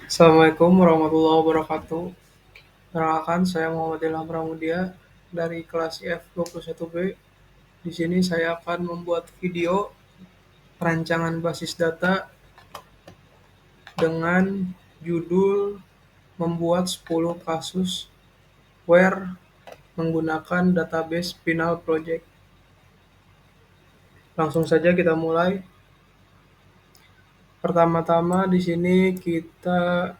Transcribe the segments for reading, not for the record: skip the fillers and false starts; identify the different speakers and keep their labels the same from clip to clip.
Speaker 1: Assalamualaikum warahmatullahi wabarakatuh. Perkenalkan, saya Muhammad Ilham Pramudia dari kelas IF21B. Di sini saya akan membuat video perancangan basis data dengan judul membuat 10 kasus where menggunakan database Final Project. Langsung saja kita mulai. Pertama-tama di sini kita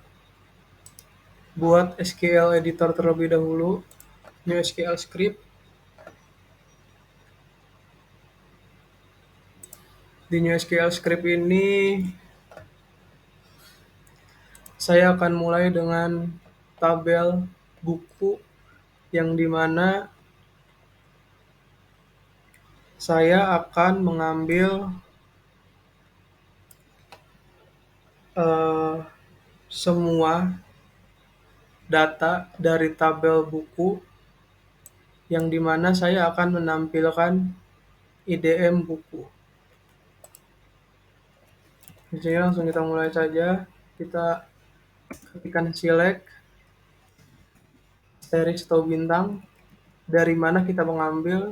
Speaker 1: buat SQL editor terlebih dahulu, new SQL script. Di new SQL script ini saya akan mulai dengan tabel buku yang dimana saya akan mengambil semua data dari tabel buku yang dimana saya akan menampilkan IDM buku. Di sini langsung kita mulai saja. Kita ketikkan select series atau bintang dari mana kita mengambil,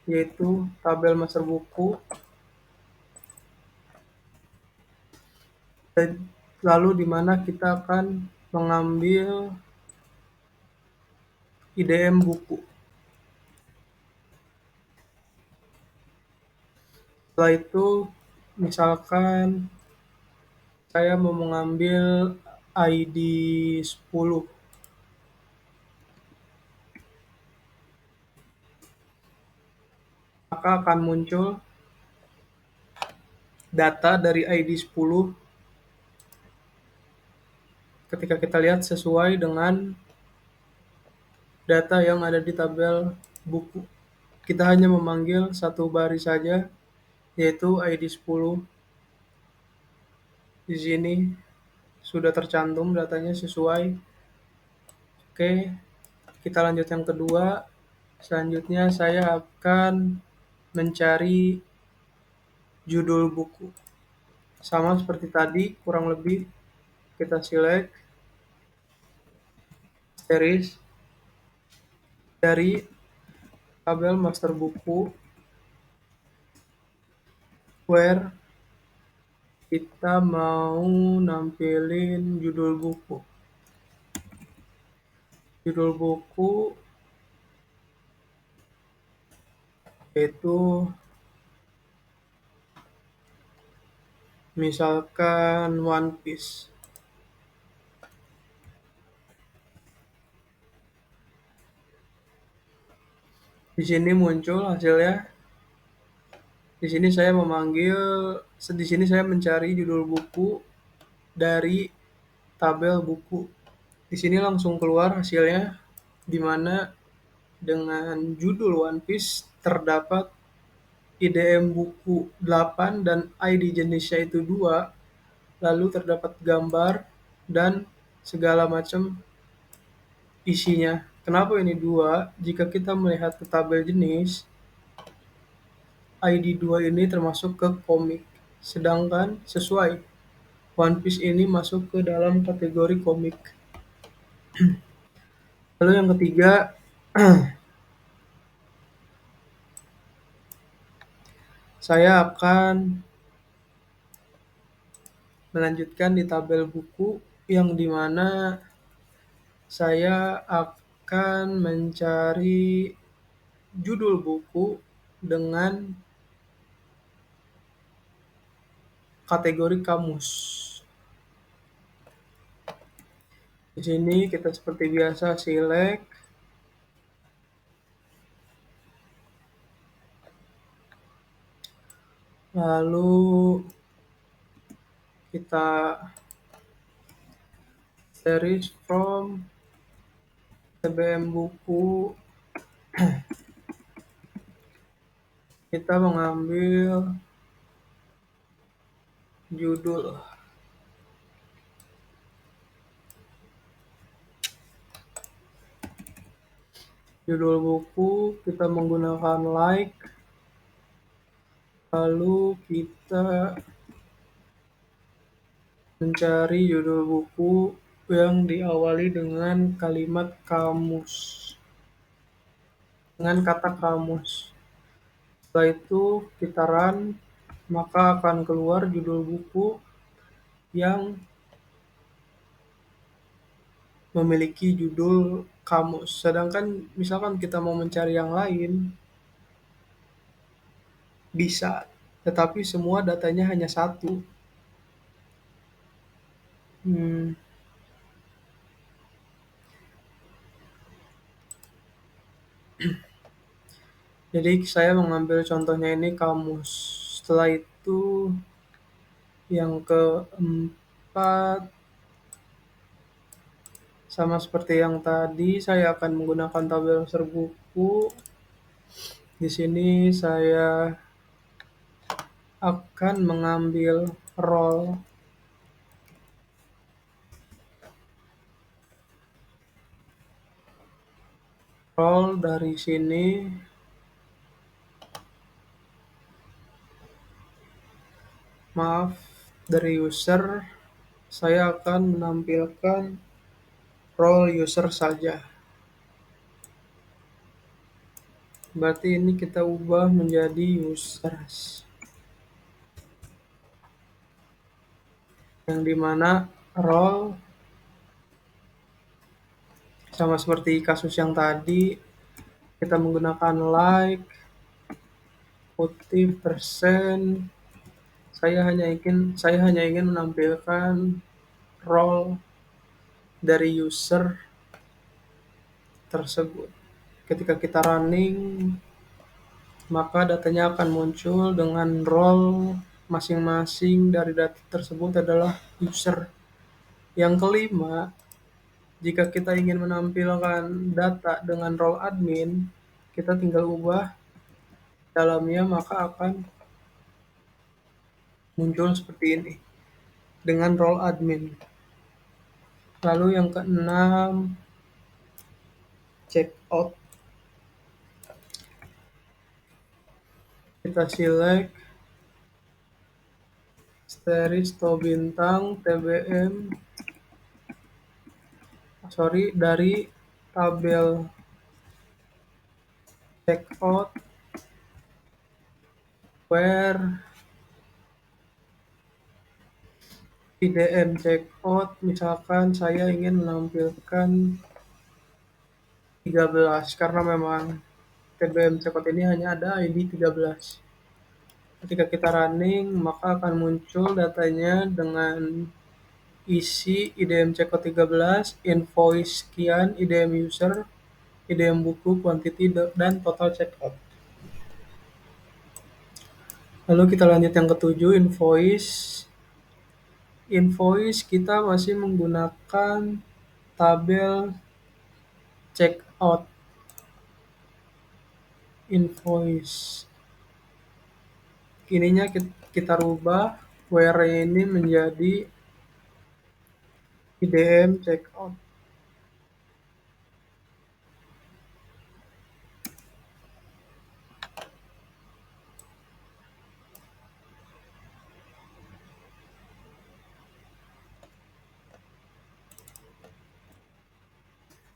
Speaker 1: yaitu tabel master buku. Dan lalu di mana kita akan mengambil IDM buku. Setelah itu, misalkan saya mau mengambil ID 10. Maka akan muncul data dari ID 10 ketika kita lihat sesuai dengan data yang ada di tabel buku. Kita hanya memanggil satu baris saja, yaitu ID 10. Di sini sudah tercantum datanya sesuai. Oke, kita lanjut yang kedua. Selanjutnya saya akan mencari judul buku. Sama seperti tadi, kurang lebih kita select series dari tabel master buku where kita mau nampilin judul buku. Judul buku yaitu misalkan One Piece. Di sini muncul hasilnya. Di sini saya mencari judul buku dari tabel buku. Di sini langsung keluar hasilnya, di mana dengan judul One Piece terdapat IDM buku 8 dan ID jenisnya itu 2, lalu terdapat gambar dan segala macam isinya. Kenapa ini 2? Jika kita melihat ke tabel jenis, ID 2 ini termasuk ke komik, sedangkan sesuai One Piece ini masuk ke dalam kategori komik. Lalu yang ketiga, saya akan melanjutkan di tabel buku yang dimana saya akan mencari judul buku dengan kategori kamus. Di sini kita seperti biasa select lalu kita series from TBM buku, kita mengambil judul. Judul buku kita menggunakan like, lalu kita mencari judul buku yang diawali dengan kalimat kamus, dengan kata kamus. Setelah itu kita run, maka akan keluar judul buku yang memiliki judul kamus. Sedangkan misalkan kita mau mencari yang lain, bisa, tetapi semua datanya hanya satu. Hmm, jadi saya mengambil contohnya ini kamus. Setelah itu yang keempat, sama seperti yang tadi, saya akan menggunakan tabel serbuku. Di sini saya akan mengambil role. Role dari sini, maaf, dari user, saya akan menampilkan role user saja. Berarti ini kita ubah menjadi users. Yang dimana role sama seperti kasus yang tadi, kita menggunakan like, kutip, persen. Saya hanya ingin menampilkan role dari user tersebut. Ketika kita running, maka datanya akan muncul dengan role masing-masing dari data tersebut adalah user. Yang kelima, jika kita ingin menampilkan data dengan role admin, kita tinggal ubah dalamnya, maka akan muncul seperti ini dengan role admin. Lalu yang keenam, checkout. Kita select asterisk atau bintang TBM dari tabel checkout where IDM checkout, misalkan saya ingin menampilkan 13 karena memang TBM checkout ini hanya ada ID 13. Ketika kita running, maka akan muncul datanya dengan isi IDM checkout 13, invoice sekian, IDM user, IDM buku, quantity, dan total checkout. Lalu kita lanjut yang ketujuh, invoice. Invoice kita masih menggunakan tabel checkout. Invoice. Ininya kita rubah where ini menjadi IDM checkout.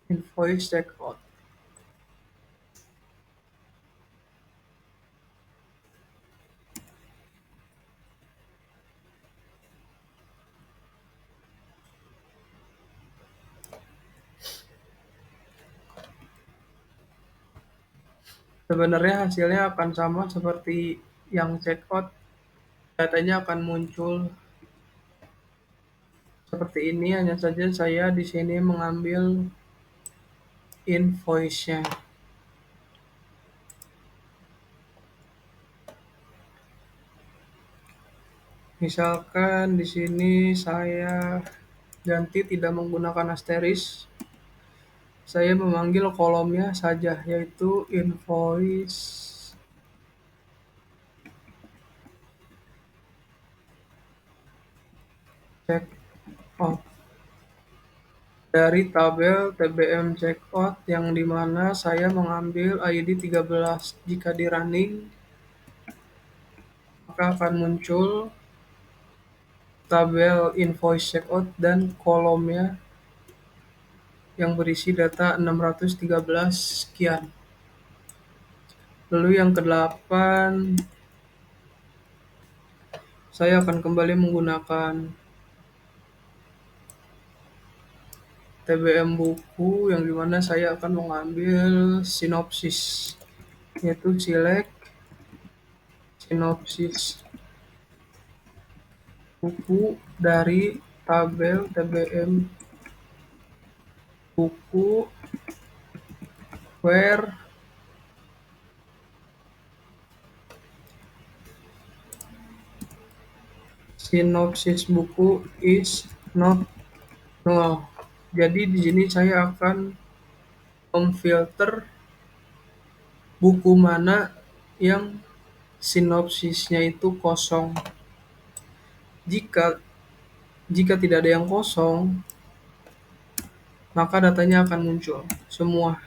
Speaker 1: Invoice checkout. Sebenarnya hasilnya akan sama seperti yang checkout. Datanya akan muncul seperti ini, hanya saja saya di sini mengambil invoice-nya. Misalkan di sini saya ganti tidak menggunakan asterisk. Saya memanggil kolomnya saja, yaitu invoice checkout. Dari tabel TBM checkout yang dimana saya mengambil ID 13. Jika di running, maka akan muncul tabel invoice checkout dan kolomnya yang berisi data 613 sekian. Lalu yang kedelapan, saya akan kembali menggunakan TBM buku yang dimana saya akan mengambil sinopsis, yaitu select sinopsis buku dari tabel TBM buku where sinopsis buku is not null. Jadi di sini saya akan memfilter buku mana yang sinopsisnya itu kosong. Jika jika tidak ada yang kosong, maka datanya akan muncul semua.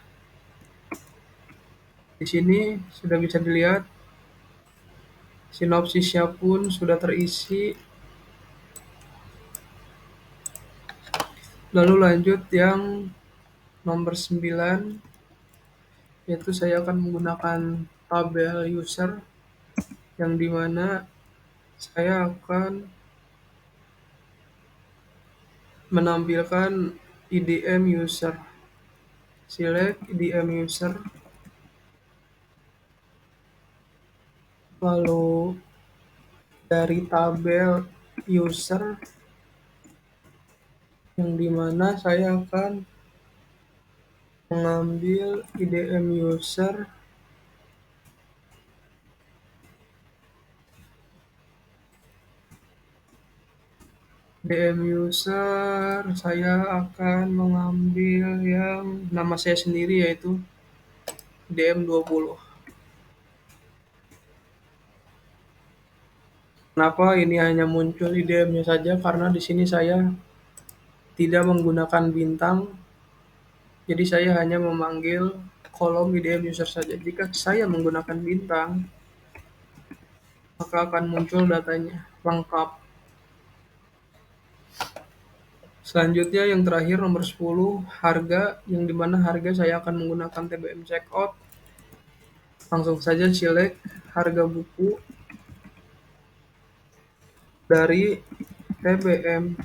Speaker 1: Di sini sudah bisa dilihat sinopsisnya pun sudah terisi. Lalu lanjut yang nomor 9, yaitu saya akan menggunakan tabel user yang dimana saya akan menampilkan IDM user. Select IDM user, lalu dari tabel user yang dimana saya akan mengambil IDM user saya akan mengambil yang nama saya sendiri, yaitu DM20. Kenapa ini hanya muncul IDM-nya saja? Karena di sini saya tidak menggunakan bintang, jadi saya hanya memanggil kolom IDM user saja. Jika saya menggunakan bintang, maka akan muncul datanya lengkap. Selanjutnya yang terakhir nomor 10, harga, yang dimana harga saya akan menggunakan TBM checkout. Langsung saja select harga buku dari TBM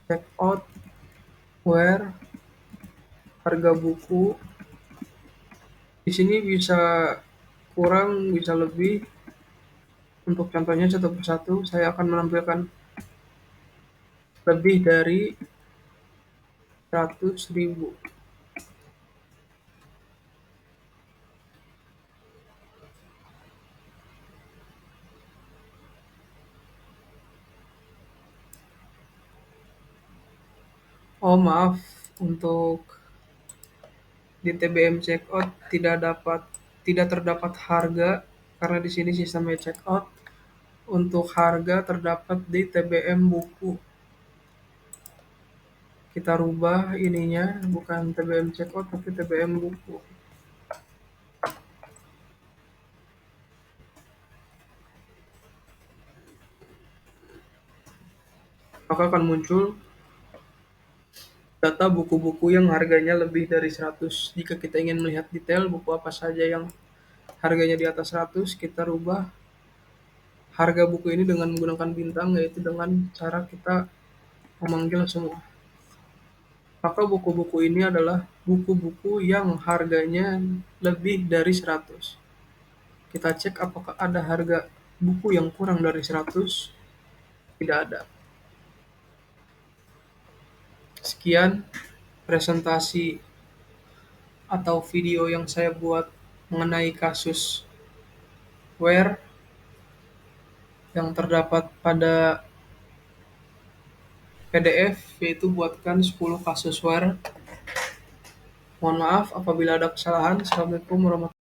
Speaker 1: checkout where harga buku. Di sini bisa kurang, bisa lebih. Untuk contohnya satu persatu, saya akan menampilkan lebih dari 100.000. Oh maaf, untuk di TBM checkout tidak terdapat harga karena di sini sistemnya checkout. Untuk harga terdapat di TBM buku. Kita rubah ininya, bukan TBM checkout tapi TBM buku. Maka akan muncul data buku-buku yang harganya lebih dari 100. Jika kita ingin melihat detail buku apa saja yang harganya di atas 100, kita rubah harga buku ini dengan menggunakan bintang, yaitu dengan cara kita memanggil semua. Maka buku-buku ini adalah buku-buku yang harganya lebih dari 100. Kita cek apakah ada harga buku yang kurang dari 100. Tidak ada. Sekian presentasi atau video yang saya buat mengenai kasus where yang terdapat pada PDF, yaitu buatkan 10 kasus where. Mohon maaf apabila ada kesalahan. Assalamualaikum warahmatullahi wabarakatuh.